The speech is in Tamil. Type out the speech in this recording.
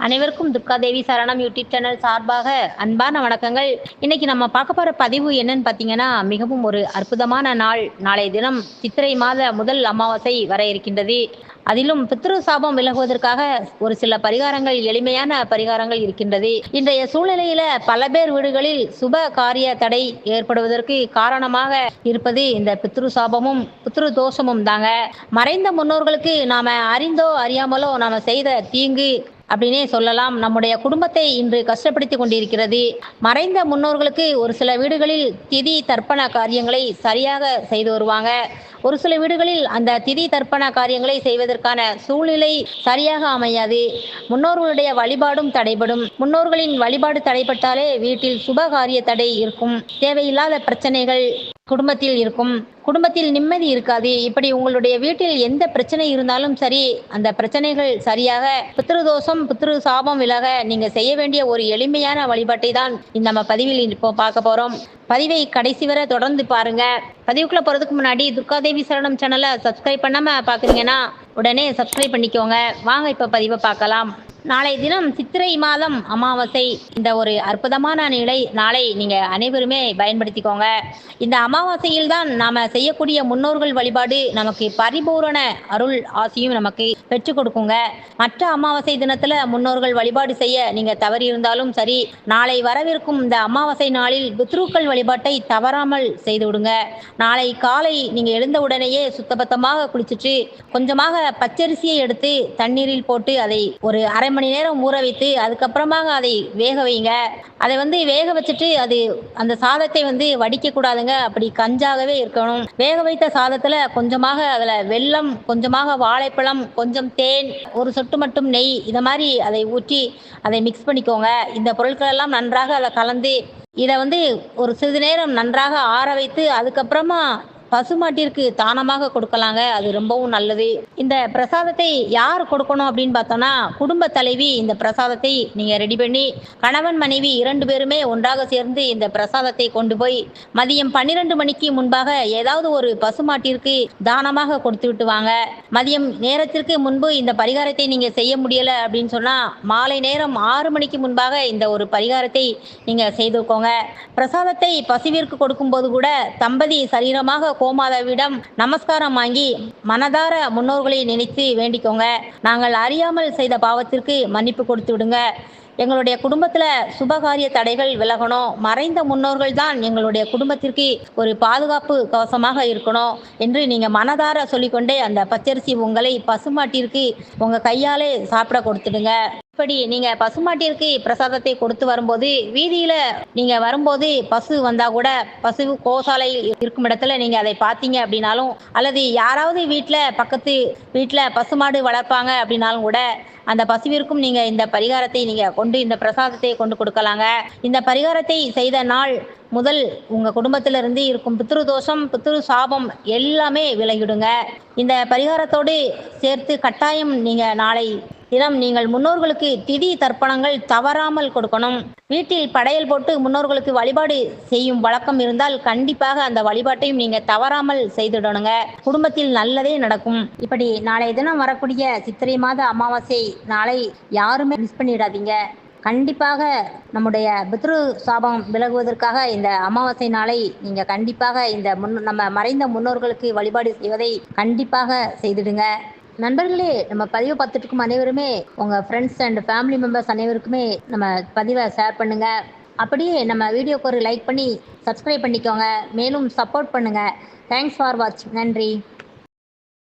அனைவருக்கும் துர்காதேவி சரணம் யூடியூப் சேனல் சார்பாக அன்பான வணக்கங்கள். இன்னைக்கு நம்ம பார்க்க போற பதிவு என்னன்னு பார்த்தீங்கன்னா, மிகவும் ஒரு அற்புதமான நாள். நாளைய தினம் சித்திரை மாத முதல் அமாவாசை வர இருக்கின்றது. அதிலும் பித்ரு சாபம் விலகுவதற்காக ஒரு சில பரிகாரங்கள், எளிமையான பரிகாரங்கள் இருக்கின்றது. இன்றைய சூழ்நிலையில பல பேர் வீடுகளில் சுப காரிய தடை ஏற்படுவதற்கு காரணமாக இருப்பது இந்த பித்ரு சாபமும் பித்ரு தோஷமும் தாங்க. மறைந்த முன்னோர்களுக்கு நாம அறிந்தோ அறியாமலோ நாம செய்த தீங்கு அப்படின்னே சொல்லலாம். நம்முடைய குடும்பத்தை இன்று கஷ்டப்படுத்தி கொண்டிருக்கிறது. மறைந்த முன்னோர்களுக்கு ஒரு சில வீடுகளில் திதி தர்ப்பண காரியங்களை சரியாக செய்து வருவாங்க. ஒரு சில வீடுகளில் அந்த திதி தர்ப்பண காரியங்களை செய்வதற்கான சூழ்நிலை சரியாக அமையாது. முன்னோர்களுடைய வழிபாடும் தடைபடும். முன்னோர்களின் வழிபாடு தடைப்பட்டாலே வீட்டில் சுப காரிய தடை இருக்கும். தேவையில்லாத பிரச்சனைகள் குடும்பத்தில் இருக்கும். குடும்பத்தில் நிம்மதி இருக்காது. இப்படி உங்களுடைய வீட்டில் எந்த பிரச்சனை இருந்தாலும் சரி, அந்த பிரச்சனைகள் சரியாக பித்ருதோஷம் பித்ரு சாபம் விலக நீங்க செய்ய வேண்டிய ஒரு எளிமையான வழிபாட்டை தான் நம்ம பதிவில் இப்போ பார்க்க போறோம். பதிவை கடைசி வரை தொடர்ந்து பாருங்க. பதிவுக்குள்ள போறதுக்கு முன்னாடி துர்காதேவி சரணம் சேனலை சப்ஸ்கிரைப் பண்ணாம பாக்குறீங்கன்னா உடனே சப்ஸ்கிரைப் பண்ணிக்கோங்க. வாங்க இப்ப பதிவை பார்க்கலாம். நாளை தினம் சித்திரை மாதம் அமாவாசை. இந்த ஒரு அற்புதமான நாளை நீங்க அனைவருமே பயன்படுத்திக்கோங்க. இந்த அமாவாசையில் தான் நாம செய்யக்கூடிய முன்னோர்கள் வழிபாடு நமக்கு பரிபூரண அருள் ஆசியும் நமக்கு பெற்றுக் கொடுக்குங்க. மற்ற அமாவாசை தினத்துல முன்னோர்கள் வழிபாடு செய்ய நீங்க தவறி இருந்தாலும் சரி, நாளை வரவிருக்கும் இந்த அமாவாசை நாளில் பித்ருக்கள் வழிபாட்டை தவறாமல் செய்து விடுங்க. நாளை காலை நீங்க எழுந்த உடனேயே சுத்தபத்தமாக குளிச்சுட்டு கொஞ்சமாக பச்சரிசியை எடுத்து தண்ணீரில் போட்டு அதை ஒரு அரை மணி நேரம் ஊற வைத்து அதுக்கப்புறமாக அதை வேக வைங்க. அதை வேக வச்சுட்டு அந்த சாதத்தை வடிக்க கூடாதுங்க. அப்படி கஞ்சாகவே இருக்கணும். வேக வைத்த சாதத்துல கொஞ்சமாக அதுல வெல்லம், கொஞ்சமாக வாழைப்பழம், கொஞ்சம் தேன், ஒரு சொட்டு மட்டும் நெய், இதை மாதிரி அதை ஊற்றி அதை மிக்ஸ் பண்ணிக்கோங்க. இந்த பொருட்கள் எல்லாம் நன்றாக அதை கலந்து இதை ஒரு சிறிது நேரம் நன்றாக ஆற வைத்து அதுக்கப்புறமா பசுமாட்டிற்கு தானமாக கொடுக்கலாங்க. அது ரொம்பவும் நல்லது. இந்த பிரசாதத்தை யார் கொடுக்கணும் அப்படின்னு பார்த்தோன்னா, குடும்ப தலைவி இந்த பிரசாதத்தை நீங்க ரெடி பண்ணி கணவன் மனைவி 2 பேருமே ஒன்றாக சேர்ந்து இந்த பிரசாதத்தை கொண்டு போய் மதியம் 12 மணிக்கு முன்பாக ஏதாவது ஒரு பசுமாட்டிற்கு தானமாக கொடுத்து விட்டு வாங்க. மதியம் நேரத்திற்கு முன்பு இந்த பரிகாரத்தை நீங்க செய்ய முடியல அப்படின்னு சொன்னா மாலை நேரம் 6 மணிக்கு முன்பாக இந்த ஒரு பரிகாரத்தை நீங்க செய்துக்கோங்க. பிரசாதத்தை பசுவிற்கு கொடுக்கும்போது கூட தம்பதி சரீரமாக கோமாதாவிடம் நமஸ்காரம் வாங்கி மனதார முன்னோர்களை நினைத்து வேண்டிக்கோங்க. நாங்கள் அறியாமல் செய்த பாவத்திற்கு மன்னிப்பு கொடுத்து விடுங்க. எங்களுடைய குடும்பத்துல சுபகாரிய தடைகள் விலகணும். மறைந்த முன்னோர்கள் தான் எங்களுடைய குடும்பத்திற்கு ஒரு பாதுகாப்பு கவசமாக இருக்கணும் என்று நீங்க மனதார சொல்லிக்கொண்டே அந்த பச்சரிசி உங்களை பசுமாட்டிற்கு உங்க கையாலே சாப்பிட கொடுத்துடுங்க. இப்படி நீங்க பசுமாட்டிற்கு பிரசாதத்தை கொடுத்து வரும்போது வீதியில நீங்க வரும்போது பசு வந்தா கூட பசு கோசாலை இருக்கும் இடத்துல நீங்க அதை பார்த்தீங்க அப்படின்னாலும், அல்லது யாராவது பக்கத்து வீட்டுல பசுமாடு வளர்ப்பாங்க அப்படின்னாலும் கூட அந்த பசுவிற்கும் நீங்க இந்த பரிகாரத்தை நீங்க கொண்டு இந்த பிரசாதத்தை கொண்டு கொடுக்கலாங்க. இந்த பரிகாரத்தை செய்த நாள் முதல் உங்க குடும்பத்திலிருந்து இருக்கும் பித்ரு தோஷம் பித்ரு சாபம் எல்லாமே விலகிடுங்க. இந்த பரிகாரத்தோடு சேர்த்து கட்டாயம் நீங்க நாளை தினம் நீங்கள் முன்னோர்களுக்கு திதி தர்ப்பணங்கள் தவறாமல் கொடுக்கணும். வீட்டில் படையல் போட்டு முன்னோர்களுக்கு வழிபாடு செய்யும் வழக்கம் இருந்தால் கண்டிப்பாக அந்த வழிபாட்டையும் நீங்க தவறாமல் செய்துடணுங்க. குடும்பத்தில் நல்லதே நடக்கும். இப்படி நாளை தினம் வரக்கூடிய சித்திரை மாத அமாவாசை நாளை யாருமே மிஸ் பண்ணிடாதீங்க. கண்டிப்பாக நம்முடைய பித்ரு சாபம் விலகுவதற்காக இந்த அமாவாசை நாளை நீங்க கண்டிப்பாக இந்த நம்ம மறைந்த முன்னோர்களுக்கு வழிபாடு செய்வதை கண்டிப்பாக செய்திடுங்க. நண்பர்களே, நம்ம பதிவை பார்த்துட்டு இருக்கும் அனைவருமே உங்க ஃப்ரெண்ட்ஸ் அண்ட் ஃபேமிலி மெம்பர்ஸ் அனைவருக்குமே நம்ம பதிவை ஷேர் பண்ணுங்க. அப்படியே நம்ம வீடியோக்கு ஒரு லைக் பண்ணி சப்ஸ்கிரைப் பண்ணிக்கோங்க. மேலும் சப்போர்ட் பண்ணுங்க. தேங்க்ஸ் ஃபார் வாட்சிங். நன்றி.